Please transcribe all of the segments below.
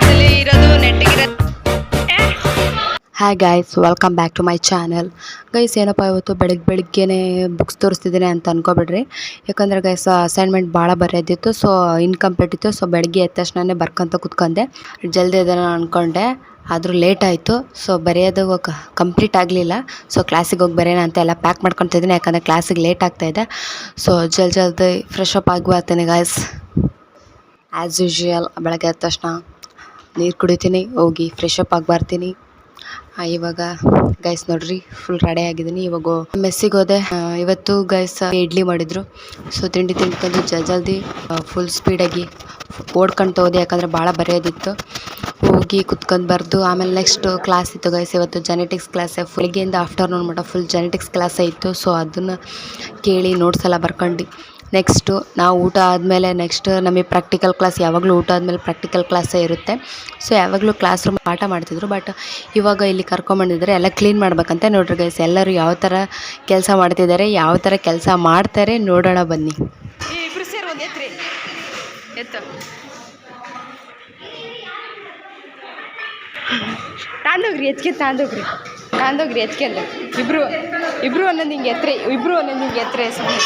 ಅಲ್ಲೇ ಇರೋದು ನೆಟ್ಟಿಗಿರೋ. Hi guys, welcome back to my channel. Guys ಏನಪ್ಪ ಇವತ್ತು ಬೆಳಗ್ಗೆನೇ ಬುಕ್ಸ್ ತೋರಿಸ್ತಿದ್ದೀನಿ ಅಂತ ಅನ್ಕೋಬೇಡ್ರಿ. ಯಾಕಂದರೆ ಗೈಸ್ ಅಸೈನ್ಮೆಂಟ್ ಭಾಳ ಬರೆಯೋದಿತ್ತು, ಸೊ ಇನ್ಕಂಪ್ಲೀಟ್ ಇತ್ತು. ಸೊ ಬೆಳಗ್ಗೆ ಎದ್ದ ತಕ್ಷಣನೇ ಬರ್ಕೊಂತ ಕೂತ್ಕೊಂಡೆ. ಜಲ್ದಿ ಅದನ್ನು ಅಂದ್ಕೊಂಡೆ, ಆದರೂ ಲೇಟ್ ಆಯಿತು. ಸೊ ಬರೆಯೋದು ಕಂಪ್ಲೀಟ್ ಆಗಲಿಲ್ಲ. ಸೊ ಕ್ಲಾಸಿಗೆ ಹೋಗಿ ಬರೆಯೋಣ ಅಂತ ಎಲ್ಲ ಪ್ಯಾಕ್ ಮಾಡ್ಕೊತಿದ್ದೀನಿ, ಯಾಕಂದರೆ ಕ್ಲಾಸಿಗೆ ಲೇಟ್ ಆಗ್ತಾಯಿದೆ. ಸೊ ಜಲ್ದಿ ಫ್ರೆಶ್ ಅಪ್ ಆಗಿ ಬರ್ತೀನಿ ಗೈಸ್. ಆ್ಯಸ್ ಯೂಶ್ವಲ್ ಬೆಳಗ್ಗೆ ಎದ್ದ ತಕ್ಷಣ ನೀರು ಕುಡಿತೀನಿ, ಹೋಗಿ ಫ್ರೆಶ್ ಅಪ್ ಆಗಿ ಬರ್ತೀನಿ. ಇವಾಗ ಗೈಸ್ ನೋಡ್ರಿ ಫುಲ್ ರೆಡಿ ಆಗಿದ್ದೀನಿ. ಇವಾಗ ಮೆಸ್ಸಿಗೆ ಹೋದೆ. ಇವತ್ತು ಗೈಸ್ ಇಡ್ಲಿ ಮಾಡಿದ್ರು. ಸೊ ತಿಂಡಿ ತಿನ್ಕೊಂಡು ಜಲ್ದಿ ಫುಲ್ ಸ್ಪೀಡಾಗಿ ಓಡ್ಕೊಂಡು ಹೋದೆ, ಯಾಕಂದರೆ ಭಾಳ ಬರೆಯೋದಿತ್ತು. ಹೋಗಿ ಕುತ್ಕೊಂಡು ಬರೆದು ಆಮೇಲೆ ನೆಕ್ಸ್ಟ್ ಕ್ಲಾಸ್ ಇತ್ತು ಗೈಸ್. ಇವತ್ತು ಜೆನೆಟಿಕ್ಸ್ ಕ್ಲಾಸೇ, ಬೆಳಗ್ಗೆಯಿಂದ ಆಫ್ಟರ್ನೂನ್ ಮಟ್ಟ ಫುಲ್ ಜೆನೆಟಿಕ್ಸ್ ಕ್ಲಾಸೇ ಇತ್ತು. ಸೊ ಅದನ್ನು ಕೇಳಿ ನೋಟ್ಸ್ ಎಲ್ಲ ಬರ್ಕೊಂಡು ನೆಕ್ಸ್ಟು ನಾವು ಊಟ ಆದಮೇಲೆ ನೆಕ್ಸ್ಟ್ ನಮಗೆ ಪ್ರಾಕ್ಟಿಕಲ್ ಕ್ಲಾಸ್, ಯಾವಾಗಲೂ ಊಟ ಆದಮೇಲೆ ಪ್ರಾಕ್ಟಿಕಲ್ ಕ್ಲಾಸೇ ಇರುತ್ತೆ. ಸೊ ಯಾವಾಗಲೂ ಕ್ಲಾಸ್ ರೂಮ್ ಪಾಠ ಮಾಡ್ತಿದ್ರು, ಬಟ್ ಇವಾಗ ಇಲ್ಲಿ ಕರ್ಕೊಂಬಂದಿದ್ದಾರೆ ಎಲ್ಲ ಕ್ಲೀನ್ ಮಾಡ್ಬೇಕಂತ. ನೋಡ್ರಿ ಗೈಸ್ ಎಲ್ಲರೂ ಯಾವ ಥರ ಕೆಲಸ ಮಾಡ್ತಿದ್ದಾರೆ, ಯಾವ ಥರ ಕೆಲಸ ಮಾಡ್ತಾರೆ ನೋಡೋಣ ಬನ್ನಿ. ಇಬ್ರು ಸೇರಿ ಒಂದು ಎತ್ರಿ ಎತ್ತು ತಾಂದೋಗ್ರಿ ಎತ್ಕೊಂಡು ಇಬ್ರು ಒಂದೊಂದು ಹಿಂಗೆ ಎತ್ರೆ ಸುಮ್ಮನೆ.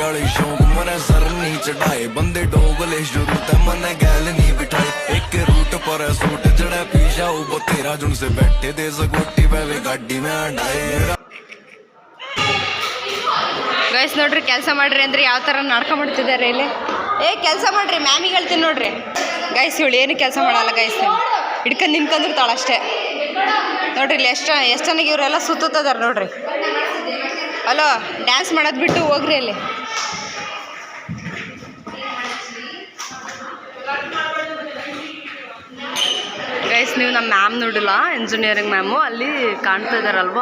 वाले शौक मने सर नहीं चढ़ाए बंदे डोगले शुरू ते मने गैल नहीं बिठाए एक रूट पर सूट जड़ा पीछा वो तेरा जुन से बैठे दे सगोटी वे गाड़ी में हटाए. ಗೈಸ್ ನೋಡ್ರಿ ಕೆಲಸ ಮಾಡ್ರಿ ಅಂದ್ರೆ ಯಾವ ಥರ ನಡ್ಕೊಂಡ್ಬಿಡ್ತಿದ್ದಾರೆ ಇಲ್ಲಿ. ಕೆಲಸ ಮಾಡ್ರಿ ಮ್ಯಾಮಿಗೆ ಹೇಳ್ತೀನಿ ನೋಡ್ರಿ. ಗೈಸ್ ಇವಳು ಏನು ಕೆಲಸ ಮಾಡಲ್ಲ ಗೈಸ್, ಹಿಡ್ಕೊಂಡು ನಿಂತ್ಕೊಂಡಿರ್ತಾಳೆ ಅಷ್ಟೇ. ನೋಡ್ರಿ ಇಲ್ಲಿ ಎಷ್ಟು ಚೆನ್ನಾಗಿ ಇವರೆಲ್ಲ ಸುತ್ತುತ್ತಿದ್ದಾರೆ ನೋಡ್ರಿ. ಅಲೋ ಡ್ಯಾನ್ಸ್ ಮಾಡೋದು ಬಿಟ್ಟು ಹೋಗ್ರಿ ಅಲ್ಲಿ. ಗೈಸ್ ನೀವು ನಮ್ಮ ಮ್ಯಾಮ್ ನೋಡಿಲ್ಲ, ಇಂಜಿನಿಯರಿಂಗ್ ಮ್ಯಾಮು ಅಲ್ಲಿ ಕಾಣ್ತಾ ಇದ್ದಾರಲ್ವ,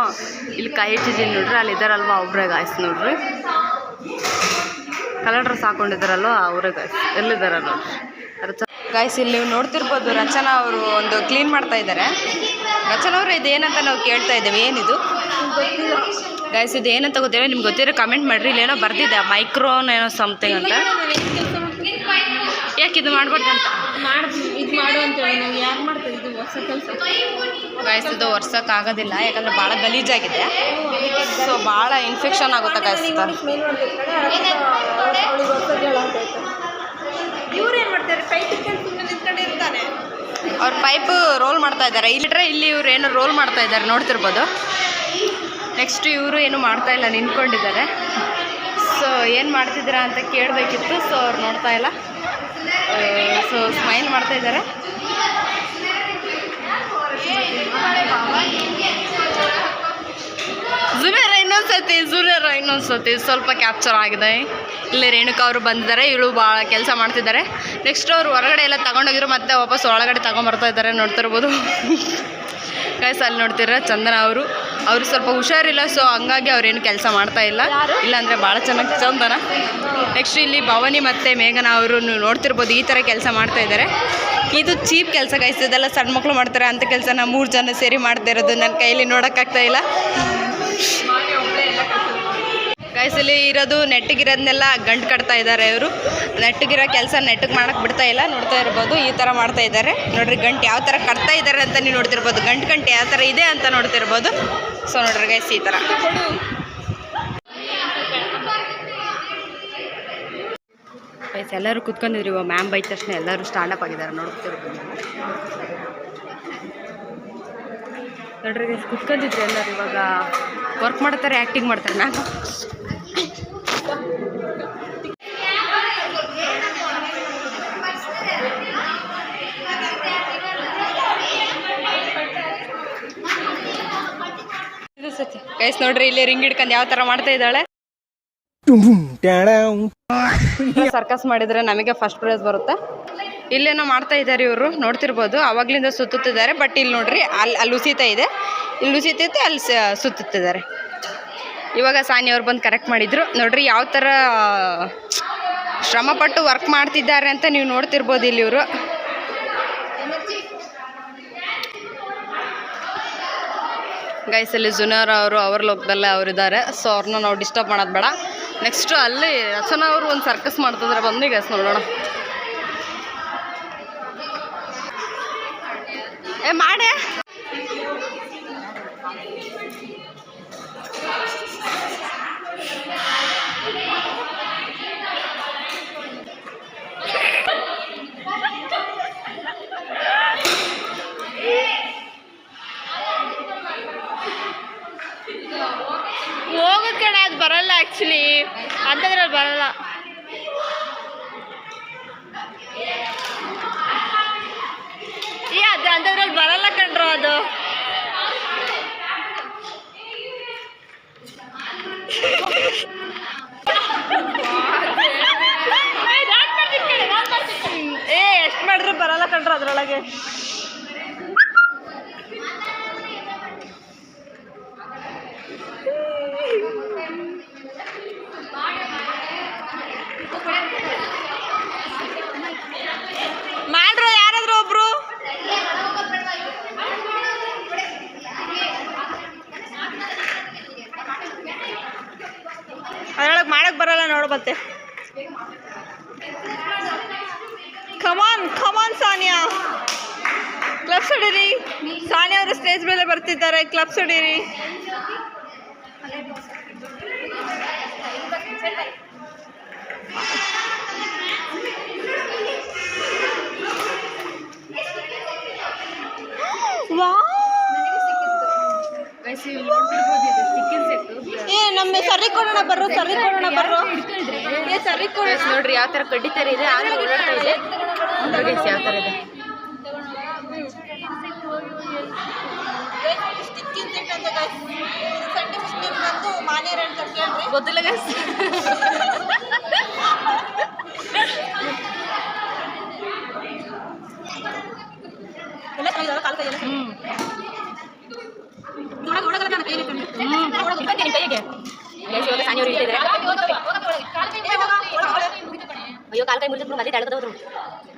ಇಲ್ಲಿ ಕೈ ಇಟ್ಟಿದ್ದೀನಿ ನೋಡ್ರಿ, ಅಲ್ಲಿ ಇದ್ದಾರಲ್ವ ಅವ್ರೆ ಗಾಯ್ಸ್. ನೋಡ್ರಿ ಕಲರ್ ಡ್ರೆಸ್ ಹಾಕೊಂಡಿದ್ದಾರಲ್ವ ಅವರೇ ಗಾಯ್ಸ್, ಎಲ್ಲಿದ್ದಾರ ನೋಡ್ರಿ ಗಾಯ್ಸ್. ಇಲ್ಲಿ ನೀವು ನೋಡ್ತಿರ್ಬೋದು ರಚನಾ ಅವರು ಒಂದು ಕ್ಲೀನ್ ಮಾಡ್ತಾ ಇದ್ದಾರೆ. ರಚನಾ ಅವರು ಇದೇನಂತ ನಾವು ಕೇಳ್ತಾ ಇದ್ದೇವೆ, ಏನಿದು ಗೈಸ್? ಇದು ಏನಂತ ಗೊತ್ತಿಲ್ಲ, ನಿಮ್ಗೆ ಗೊತ್ತಿರೋ ಕಮೆಂಟ್ ಮಾಡಿರಿ. ಇಲ್ಲೇನೋ ಬರ್ದಿದೆ ಮೈಕ್ರೋನ್ ಏನೋ ಸಮಥಿಂಗ್ ಅಂತ. ಯಾಕೆ ಇದು ಮಾಡ್ಬಾರ್ದು ಅಂತ ಇದು ಮಾಡು ಅಂತೇಳಿ ನಾವು ಯಾರು ಮಾಡ್ತೀವಿ, ಇದು ಹೊಸ ಕೆಲಸ ಗೈಸ್. ಇದು ಒರ್ಸೋಕ್ಕಾಗೋದಿಲ್ಲ, ಯಾಕಂದರೆ ಭಾಳ ಗಲೀಜಾಗಿದೆ. ಸೊ ಭಾಳ ಇನ್ಫೆಕ್ಷನ್ ಆಗುತ್ತೆ ಗೈಸ್. ಇವ್ರು ಏನು ಮಾಡ್ತಾರೆ, ಪೈಪ್ ನಿಂತ್ಕೊಂಡಿರ್ತಾನೆ, ಅವ್ರು ಪೈಪ್ ರೋಲ್ ಮಾಡ್ತಾ ಇದ್ದಾರೆ. ಇಲ್ಲಿ ಇವ್ರು ಏನು ರೋಲ್ ಮಾಡ್ತಾ ಇದ್ದಾರೆ ನೋಡ್ತಿರ್ಬೋದು. ನೆಕ್ಸ್ಟ್ ಇವರು ಏನು ಮಾಡ್ತಾ ಇಲ್ಲ, ನಿಂತ್ಕೊಂಡಿದ್ದಾರೆ. ಸೊ ಏನು ಮಾಡ್ತಿದ್ದೀರಾ ಅಂತ ಕೇಳಬೇಕಿತ್ತು. ಸೊ ಅವ್ರು ನೋಡ್ತಾ ಇಲ್ಲ, ಸೊ ಸ್ಮೈಲ್ ಮಾಡ್ತಾ ಇದ್ದಾರೆ. ಜುಬೇರ ಇನ್ನೊಂದ್ಸತಿ ಸ್ವಲ್ಪ ಕ್ಯಾಪ್ಚರ್ ಆಗಿದೆ. ಇಲ್ಲಿ ರೇಣುಕಾ ಅವರು ಬಂದಿದ್ದಾರೆ, ಇವಳು ಭಾಳ ಕೆಲಸ ಮಾಡ್ತಿದ್ದಾರೆ. ನೆಕ್ಸ್ಟ್ ಅವರು ಹೊರಗಡೆ ಎಲ್ಲ ತಗೊಂಡೋಗಿರೋ ಮತ್ತೆ ವಾಪಸ್ ಒಳಗಡೆ ತಗೊಂಬರ್ತಾ ಇದ್ದಾರೆ, ನೋಡ್ತಿರ್ಬೋದು ಗೈಸ್. ಅಲ್ಲಿ ನೋಡ್ತಿರ ಚಂದನ ಅವರು ಸ್ವಲ್ಪ ಹುಷಾರಿಲ್ಲ, ಸೊ ಹಂಗಾಗಿ ಅವ್ರೇನು ಕೆಲಸ ಮಾಡ್ತಾ ಇಲ್ಲ. ಇಲ್ಲಾಂದರೆ ಭಾಳ ಚೆನ್ನಾಗಿ ಚಂದನ. ನೆಕ್ಸ್ಟ್ ಇಲ್ಲಿ ಭವಾನಿ ಮತ್ತು ಮೇಘನಾ ಅವರು ನೋಡ್ತಿರ್ಬೋದು, ಈ ಥರ ಕೆಲಸ ಮಾಡ್ತಾ ಇದ್ದಾರೆ. ಇದು ಚೀಪ್ ಕೆಲಸ ಗೈಸ್, ಇದೆಲ್ಲ ಸಣ್ಣ ಮಕ್ಕಳು ಮಾಡ್ತಾರೆ ಅಂತ ಕೆಲಸನ 3 ಜನ ಸೇರಿ ಮಾಡ್ತಾ ಇರೋದು. ನನ್ನ ಕೈಯಲ್ಲಿ ನೋಡೋಕ್ಕಾಗ್ತಾ ಇಲ್ಲ ಗೈಸ್. ಇಲ್ಲಿ ಇರೋದು ನೆಟ್ಟಿಗಿರೋದನ್ನೆಲ್ಲ ಗಂಟು ಕಟ್ತಾ ಇದ್ದಾರೆ ಇವರು. ನೆಟ್ಟಿಗಿರೋ ಕೆಲಸ ನೆಟ್ಟಿಗೆ ಮಾಡೋಕ್ಕೆ ಬಿಡ್ತಾ ಇಲ್ಲ, ನೋಡ್ತಾ ಇರ್ಬೋದು. ಈ ಥರ ಮಾಡ್ತಾ ಇದ್ದಾರೆ ನೋಡ್ರಿ. ಗಂಟು ಯಾವ ಥರ ಕಟ್ತಾ ಇದ್ದಾರೆ ಅಂತ ನೀವು ನೋಡ್ತಿರ್ಬೋದು. ಗಂಟು ಯಾವ ಥರ ಇದೆ ಅಂತ ನೋಡ್ತಿರ್ಬೋದು. ಸೊ ನೋಡ್ರಿ ಗೈಸ್ ಈ ಥರ ಗೈಸ್ ಎಲ್ಲರೂ ಕುತ್ಕೊಂಡಿದ್ರು. ಇವಾಗ ಮ್ಯಾಮ್ ಬೈದ ತಕ್ಷಣ ಎಲ್ಲರೂ ಸ್ಟ್ಯಾಂಡಪ್ ಆಗಿದ್ದಾರೆ, ನೋಡ್ತಿರ್ಬೋದು. ನೋಡ್ರಿ ಗೈಸ್ ಕುತ್ಕೊಂಡಿದ್ರು ಎಲ್ಲರೂ. ಇವಾಗ ವರ್ಕ್ ಮಾಡ್ತಾರೆ, ಆ್ಯಕ್ಟಿಂಗ್ ಮಾಡ್ತಾರೆ. ಮ್ಯಾಮ್ ಗೈಸ್ ನೋಡ್ರಿ ಇಲ್ಲಿ ರಿಂಗ್ ಹಿಡ್ಕೊಂಡು ಯಾವ ಥರ ಮಾಡ್ತಾ ಇದ್ದಾಳೆ. ಸರ್ಕಸ್ ಮಾಡಿದರೆ ನಮಗೆ ಫಸ್ಟ್ ಪ್ರೈಸ್ ಬರುತ್ತೆ. ಇಲ್ಲೇನೋ ಮಾಡ್ತಾ ಇದ್ದಾರೆ ಇವರು, ನೋಡ್ತಿರ್ಬೋದು. ಅವಾಗ್ಲಿಂದ ಸುತ್ತುತ್ತಿದ್ದಾರೆ, ಬಟ್ ಇಲ್ಲಿ ನೋಡ್ರಿ ಅಲ್ಲಿ ಉಸಿತಾ ಇದೆ, ಇಲ್ಲಿ ಉಸಿತೈತೆ, ಅಲ್ಲಿ ಸುತ್ತುತ್ತಿದ್ದಾರೆ. ಇವಾಗ ಸಾನಿ ಅವ್ರು ಬಂದು ಕರೆಕ್ಟ್ ಮಾಡಿದ್ರು ನೋಡ್ರಿ. ಯಾವ ಥರ ಶ್ರಮಪಟ್ಟು ವರ್ಕ್ ಮಾಡ್ತಿದ್ದಾರೆ ಅಂತ ನೀವು ನೋಡ್ತಿರ್ಬೋದು ಇಲ್ಲಿ ಇವರು. ಗೈಸ್ ಅಲ್ಲಿ ಜುನಿಯರ್ ಅವರು ಅವ್ರ ಲೋಕದಲ್ಲೇ ಅವರಿದ್ದಾರೆ. ಸೊ ಅವ್ರನ್ನ ನಾವು ಡಿಸ್ಟರ್ಬ್ ಮಾಡೋದು ಬೇಡ. ನೆಕ್ಸ್ಟು ಅಲ್ಲಿ ರಚನಾ ಅವರು ಒಂದು ಸರ್ಕಸ್ ಮಾಡ್ತಿದ್ರೆ ಬನ್ನಿ ಗೈಸ್ ನೋಡೋಣ. ಮಾಡೇ ಹೋಗೋದ್ ಕಡೆ ಅದು ಬರಲ್ಲ ಆ್ಯಕ್ಚುಲಿ ಅಂತದ್ರಲ್ಲಿ ಬರಲ್ಲ. ಅದು ಅಂತದ್ರಲ್ಲಿ ಬರಲ್ಲ ಕಣ್ರು ಅದು. ಎಷ್ಟು ಮಾಡಿದ್ರು ಬರಲ್ಲ ಕಣ್ರು ಅದ್ರೊಳಗೆ. ಮಾಡ್ರು ಯಾರಾದ್ರೂ ಒಬ್ರು. ಅದ್ರೊಳಗೆ ಮಾಡಕ್ ಬರಲ್ಲ ನೋಡು ಮತ್ತೆ. ಕಮಾನ್ ಸಾನಿಯಾ, ಕ್ಲಬ್ಸ್ ಹೊಡೀರಿ. ಸಾನಿಯಾ ಅವರು ಸ್ಟೇಜ್ ಮೇಲೆ ಬರ್ತಿದ್ದಾರೆ, ಕ್ಲಬ್ಸ್ ಹೊಡೀರಿ. ನಮ್ಮ ಸರಿ ಕೊಡೋಣ ಬರ್ರು, ಸರಿ ಕೊಡೋಣ ಬರ್ರು. ಸರಿ ಕೊಡ ನೋಡ್ರಿ ಯಾವ ಥರ ಕಡ್ಡಿ ಥರ ಇದೆ, ಆಮೇಲೆ ಓಡಾಡ್ತಾ ಇದೆ. ಯಾವ ಥರ ಇದೆ ಗೊತ್ತಿಲ್ಲ ಗೈಸ್. ಅಯ್ಯೋ ಕಾಲ್ ಕೈ ಮುರಿದ್ರು ಮತ್ತೆ ತಳ್ಕೋದ್ರು.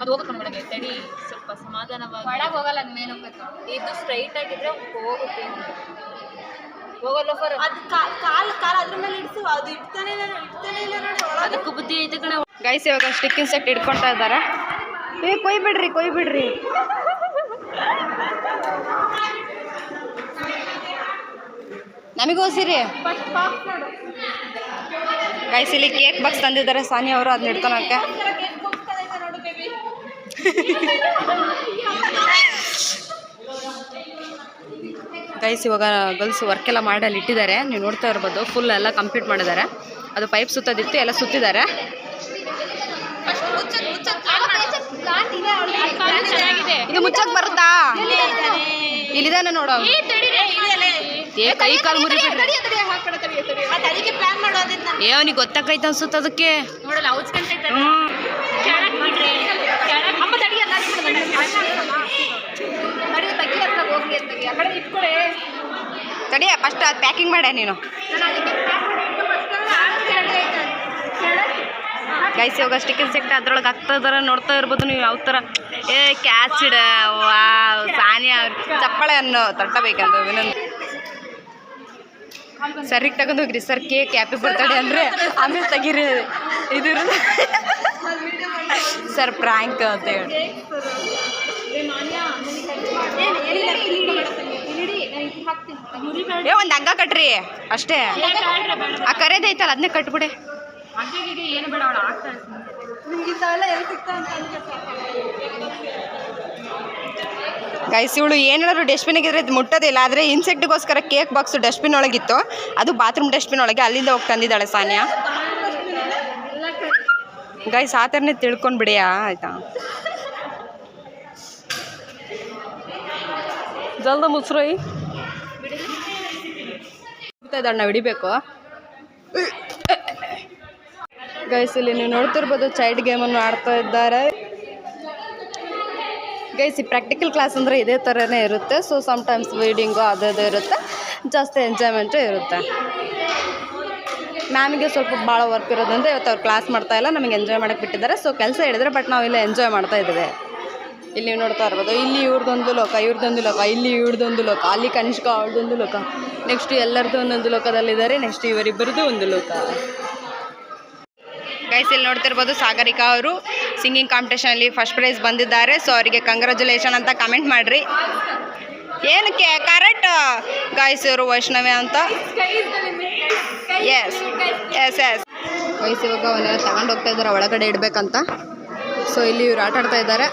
ಅದು ಹೋಗುತ್ತೆ ಒಳಗೆ ತಡಿ, ಸ್ವಲ್ಪ ಸಮಾಧಾನವಾಗಿ ಒಳಗೆ ಹೋಗಲ್ಲ. ಮೇನ್ ಹೋಗ್ಬೇಕು, ಇದು ಸ್ಟ್ರೈಟ್ ಆಗಿದ್ರೆ ಹೋಗುತ್ತೆ. ಹೋಗಲ್ಲ ಫರ್ ಅದು ಕಾಲ್ ಅದ್ರ ಮೇಲೆ ಇಡ್ಸು, ಅದು ಇಡ್ತಾನೆ ಇಲ್ಲ ನೋಡಿ. ಅದಕ್ಕೂ ಬುದ್ಧಿ ಐತೆ ಕಣ. ಗೈಸ್ ಇವಾಗ ಸ್ಟಿಕ್ಕಿನ ಸೆಟ್ ಇಟ್ಕೊಳ್ತಾ ಇದ್ದಾರೆ. ಕೊಯ್ ಬಿಡ್ರಿ. ನಮಗೋಸಿರಿ ಗೈಸ್ ಇಲ್ಲಿ ಕೇಕ್ ಬಾಕ್ಸ್ ತಂದಿದ್ದಾರೆ ಸಾನಿಯಾ ಅವರು, ಅದನ್ನ ಇಟ್ಕೊಳಕ್ಕೆ. ಗೈಸ್ ಇವಾಗ ಗರ್ಲ್ಸ್ ವರ್ಕ್ ಎಲ್ಲ ಮಾಡಿ ಅಲ್ಲಿ ಇಟ್ಟಿದ್ದಾರೆ, ನೀವು ನೋಡ್ತಾ ಇರ್ಬೋದು. ಫುಲ್ ಎಲ್ಲ ಕಂಪ್ಲೀಟ್ ಮಾಡಿದ್ದಾರೆ. ಅದು ಪೈಪ್ ಸುತ್ತದಿತ್ತು, ಎಲ್ಲ ಸುತ್ತಿದ್ದಾರೆ. ಇದು ಮುಚ್ಚಕ್ ಬರುತ್ತಾ? ಇಲ್ಲಿದಾನೆ ನೋಡೋ. ಕೈ ಕಾಲು ಮುರಿ ಬಿಡ್ರಿ. ಅವನಿಗೆ ಗೊತ್ತಾಕೈತೆ ಅನ್ಸುತ್ತೆ ಅದಕ್ಕೆ. ತಡಿಯ ಫಸ್ಟ್ ಅದು ಪ್ಯಾಕಿಂಗ್ ಮಾಡೆ ನೀನು. ಗೈಸ್ ಇವಾಗ ಸ್ಟಿಕ್ಕರ್ ಸೆಟ್ ಅದ್ರೊಳಗೆ ಆಗ್ತಾ ಇದಾರೆ, ನೋಡ್ತಾ ಇರ್ಬೋದು ನೀವು ಯಾವ ಥರ. ಕ್ಯಾಚ್ ಇಡ ವಾ ಸಾನಿಯಾ ಚಪ್ಪಳೆ ಅನ್ನೋ ತಟ್ಟಬೇಕಂತ ಇನ್ನೊಂದು ಸರಿಗೆ ತಗೊಂಡು ಹೋಗ್ರಿ. ಸರ್ ಕೇಕ್ ಹ್ಯಾಪಿ ಬರ್ತಡೇ ಅಂದರೆ ಆಮೇಲೆ ತೆಗೀರಿ ಇದು ಸರ್ ಪ್ರ್ಯಾಂಕ್ ಅಂತ ಹೇಳಿ. ಒಂದು ಹಗ್ಗ ಕಟ್ರಿ ಅಷ್ಟೇ. ಆ ಕರೆದೈತಲ್ಲ ಅದನ್ನೇ ಕಟ್ಬಿಡಿ. ಗೈಸ್ ಇವಳು ಏನಾದ್ರು ಡಸ್ಟ್ಬಿನ್ಗೆ ಇದ್ರೆ ಇದು ಮುಟ್ಟೋದಿಲ್ಲ. ಆದರೆ ಇನ್ಸೆಕ್ಟ್ಗೋಸ್ಕರ ಕೇಕ್ ಬಾಕ್ಸು ಡಸ್ಟ್ಬಿನ್ ಒಳಗಿತ್ತು, ಅದು ಬಾತ್ರೂಮ್ ಡಸ್ಟ್ಬಿನ್ ಒಳಗೆ, ಅಲ್ಲಿಂದ ಹೋಗಿ ತಂದಿದ್ದಾಳೆ ಸಾನಿಯಾ. ಗೈಸ್ ಆ ಥರನೇ ತಿಳ್ಕೊಂಡ್ಬಿಡಿಯಾ ಆಯಿತಾ. ಜಲ್ದ ಮುಸ್ರೋಯ್ ಇದ್ದಾಳೆ, ನಾವು ಹಿಡಿಬೇಕು. ಗೈಸ್ ಇಲ್ಲಿ ನೀವು ನೋಡ್ತಿರ್ಬೋದು ಚೈಲ್ಡ್ ಗೇಮನ್ನು ಆಡ್ತಾ ಇದ್ದಾರೆ. ಗೈಸ್ ಈ ಪ್ರಾಕ್ಟಿಕಲ್ ಕ್ಲಾಸ್ ಅಂದರೆ ಇದೇ ಥರನೇ ಇರುತ್ತೆ. ಸೊ ಸಮ್ಟೈಮ್ಸ್ ರೀಡಿಂಗು ಅದೇ ಇರುತ್ತೆ, ಜಾಸ್ತಿ ಎಂಜಾಯ್ಮೆಂಟು ಇರುತ್ತೆ. ಮ್ಯಾಮಿಗೆ ಸ್ವಲ್ಪ ಭಾಳ ವರ್ಕ್ ಇರೋದ್ರಿಂದ ಇವತ್ತು ಅವ್ರು ಕ್ಲಾಸ್ ಮಾಡ್ತಾಯಿಲ್ಲ, ನಮಗೆ ಎಂಜಾಯ್ ಮಾಡೋಕ್ಕೆ ಬಿಟ್ಟಿದ್ದಾರೆ. ಸೊ ಕೆಲಸ ಹೇಳಿದ್ರೆ ಬಟ್ ನಾವು ಇಲ್ಲ ಎಂಜಾಯ್ ಮಾಡ್ತಾ ಇದ್ದೇವೆ. ಇಲ್ಲಿ ನೀವು ನೋಡ್ತಾ ಇರ್ಬೋದು, ಇಲ್ಲಿ ಇವ್ರದ್ದೊಂದು ಲೋಕ, ಇವ್ರದ್ದೊಂದು ಲೋಕ, ಇಲ್ಲಿ ಇವ್ರದ್ದೊಂದು ಲೋಕ, ಅಲ್ಲಿ ಕನಿಷ್ಕಾ ಅವ್ರದ್ದೊಂದು ಲೋಕ, ನೆಕ್ಸ್ಟ್ ಎಲ್ಲರದ್ದು ಒಂದೊಂದು ಲೋಕದಲ್ಲಿದ್ದಾರೆ, ನೆಕ್ಸ್ಟ್ ಇವರಿಬ್ಬರದ್ದು ಒಂದು ಲೋಕ. ಗೈಸ್ ಇಲ್ಲಿ ನೋಡ್ತಿರ್ಬೋದು, ಸಾಗರಿಕಾ ಅವರು ಸಿಂಗಿಂಗ್ ಕಾಂಪಿಟೇಷನಲ್ಲಿ ಫಸ್ಟ್ ಪ್ರೈಸ್ ಬಂದಿದ್ದಾರೆ. ಸೊ ಅವರಿಗೆ ಕಂಗ್ರ್ಯಾಚುಲೇಷನ್ ಅಂತ ಕಮೆಂಟ್ ಮಾಡಿರಿ. ಏನಕ್ಕೆ ಕರೆಕ್ಟ್ ಗೈಸ್, ಇವರು ವೈಷ್ಣವ್ಯ ಅಂತ. ಎಸ್ ಎಸ್ ಎಸ್ ಗೈಸ್, ಇವಾಗ ಅವನ್ನೆಲ್ಲ ತಗೊಂಡು ಹೋಗ್ತಾ ಇದ್ದಾರೆ ಒಳಗಡೆ ಇಡಬೇಕಂತ. ಸೊ ಇಲ್ಲಿ ಇವ್ರು ಆಟ ಆಡ್ತಾ ಇದ್ದಾರೆ,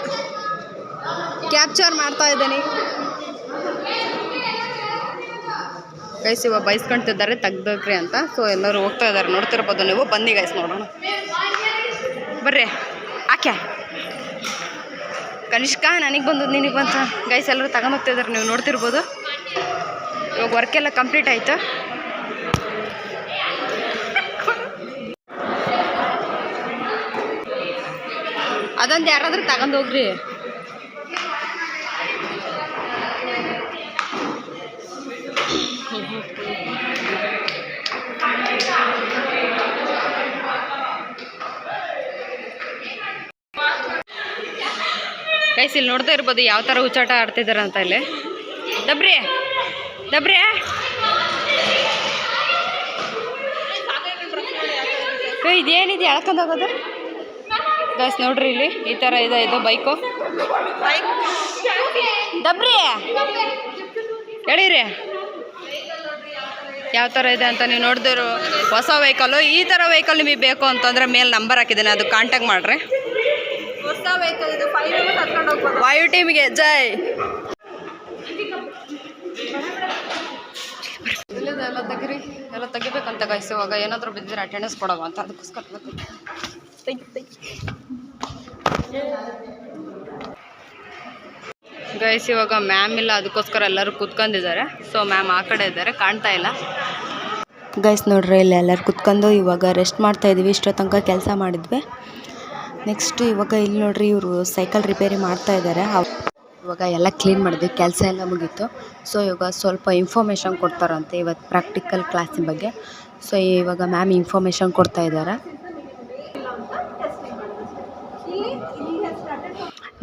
ಕ್ಯಾಪ್ಚರ್ ಮಾಡ್ತಾ ಇದ್ದೀನಿ ಗೈಸ್. ಇವಾಗ ಬೈಸ್ಕೊಳ್ತಿದ್ದಾರೆ ತೆಗ್ದೋಗ್ರಿ ಅಂತ. ಸೊ ಎಲ್ಲರೂ ಹೋಗ್ತಾ ಇದ್ದಾರೆ, ನೋಡ್ತಿರ್ಬೋದು ನೀವು. ಬನ್ನಿ ಗೈಸ್ ನೋಡೋಣ, ಬರ್ರಿ. ಆಕೆ ಕನಿಷ್ಕಾ ನನಗೆ ಬಂದು ನಿನಗೆ ಬಂತ ಗೈಸ್, ಎಲ್ಲರೂ ತಗೊಂಡು ಹೋಗ್ತಾ ಇದ್ದಾರೆ, ನೀವು ನೋಡ್ತಿರ್ಬೋದು. ಇವಾಗ ವರ್ಕ್ ಎಲ್ಲ ಕಂಪ್ಲೀಟ್ ಆಯಿತು. ಅದೊಂದು ಯಾರಾದರೂ ತಗೊಂಡು ಹೋಗ್ರಿ. ಗೈಸ್ ಇಲ್ಲಿ ನೋಡ್ತಾ ಇರ್ಬೋದು ಯಾವ ಥರ ಹುಚ್ಚಾಟ ಆಡ್ತಿದ್ದಾರೆ ಅಂತ. ಇಲ್ಲಿ ದಬ್ರಿ ದಬ್ರಿ ಇದೇನಿದೆ ಎಳ್ಕೊಂಡು ಹೋಗೋದು ಗೈಸ್. ನೋಡ್ರಿ ಇಲ್ಲಿ ಈ ಥರ ಇದೆ, ಇದು ಬೈಕು. ದಬ್ರಿ ಹೇಳಿರಿ ಯಾವ ಥರ ಇದೆ ಅಂತ. ನೀವು ನೋಡಿದ್ರು ಹೊಸ ವೆಹಿಕಲ್ಲು. ಈ ಥರ ವೆಹಿಕಲ್ ನಿಮಗೆ ಬೇಕು ಅಂತಂದರೆ ಮೇಲೆ ನಂಬರ್ ಹಾಕಿದ್ದೇನೆ, ಅದು ಕಾಂಟ್ಯಾಕ್ಟ್ ಮಾಡಿರಿ. ಹೊಸ ವೆಹಿಕಲ್ ಇದು, 5 ಮೆಂಬರ್ಸ್ ಹತ್ಕೊಂಡು ಹೋಗ್ಬೋದು. ವಾಯು ಟೀಮಿಗೆ ಜೈ. ಎಲ್ಲ ತೆಗಿರಿ, ಎಲ್ಲ ತೆಗಿಬೇಕಂತ ಗೈಸ್. ಇವಾಗ ಏನಾದರೂ ಬಿದ್ದರೆ ಅಟೆಂಡೆನ್ಸ್ ಕೊಡವ ಅಂತ, ಅದಕ್ಕೋಸ್ಕರ ಗೈಸ್. ಇವಾಗ ಮ್ಯಾಮ್ ಇಲ್ಲ, ಅದಕ್ಕೋಸ್ಕರ ಎಲ್ಲರೂ ಕೂತ್ಕೊಂಡಿದ್ದಾರೆ. ಸೊ ಮ್ಯಾಮ್ ಆ ಕಡೆ ಇದ್ದಾರೆ, ಕಾಣ್ತಾ ಇಲ್ಲ ಗೈಸ್. ನೋಡ್ರಿ ಇಲ್ಲಿ ಎಲ್ಲರೂ ಕುತ್ಕೊಂಡು ಇವಾಗ ರೆಸ್ಟ್ ಮಾಡ್ತಾ ಇದ್ವಿ. ಇಷ್ಟೋ ತನಕ ಕೆಲಸ ಮಾಡಿದ್ವಿ. ನೆಕ್ಸ್ಟ್ ಇವಾಗ ಇಲ್ಲಿ ನೋಡ್ರಿ, ಇವರು ಸೈಕಲ್ ರಿಪೇರಿ ಮಾಡ್ತಾ ಇದ್ದಾರೆ. ಇವಾಗ ಎಲ್ಲ ಕ್ಲೀನ್ ಮಾಡಿದ್ವಿ, ಕೆಲಸ ಎಲ್ಲ ಮುಗೀತು. ಸೊ ಇವಾಗ ಸ್ವಲ್ಪ ಇನ್ಫಾರ್ಮೇಷನ್ ಕೊಡ್ತಾರಂತೆ ಇವತ್ತು ಪ್ರಾಕ್ಟಿಕಲ್ ಕ್ಲಾಸಿನ ಬಗ್ಗೆ. ಸೊ ಇವಾಗ ಮ್ಯಾಮ್ ಇನ್ಫಾರ್ಮೇಷನ್ ಕೊಡ್ತಾ ಇದ್ದಾರೆ.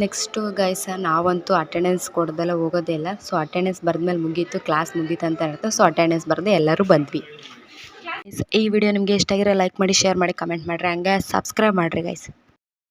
ನೆಕ್ಸ್ಟು ಗೈಸ್, ನಾವಂತೂ ಅಟೆಂಡೆನ್ಸ್ ಕೊಡ್ದೆಲ್ಲ ಹೋಗೋದೇ ಇಲ್ಲ. ಸೊ ಅಟೆಂಡೆನ್ಸ್ ಬರೆದ್ಮೇಲೆ ಮುಗೀತು, ಕ್ಲಾಸ್ ಮುಗೀತು ಅಂತ ಹೇಳ್ತಾರೆ. ಸೊ ಅಟೆಂಡೆನ್ಸ್ ಬರೆದು ಎಲ್ಲರೂ ಬಂದ್ವಿ. ಈ ವಿಡಿಯೋ ನಿಮಗೆ ಇಷ್ಟ ಆಗಿರೋ ಲೈಕ್ ಮಾಡಿ, ಶೇರ್ ಮಾಡಿ, ಕಮೆಂಟ್ ಮಾಡಿರಿ, ಹಂಗೆ ಸಬ್ಸ್ಕ್ರೈಬ್ ಮಾಡಿರಿ ಗೈಸ್.